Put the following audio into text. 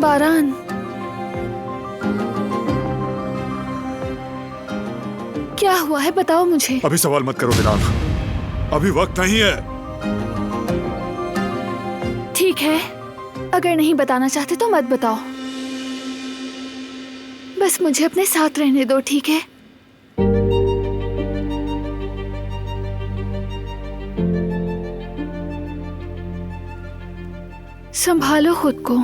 बारान, क्या हुआ है बताओ मुझे। अभी सवाल मत करो बिलाल, अभी वक्त नहीं है। ठीक है, अगर नहीं बताना चाहते तो मत बताओ, बस मुझे अपने साथ रहने दो, ठीक है? संभालो खुद को।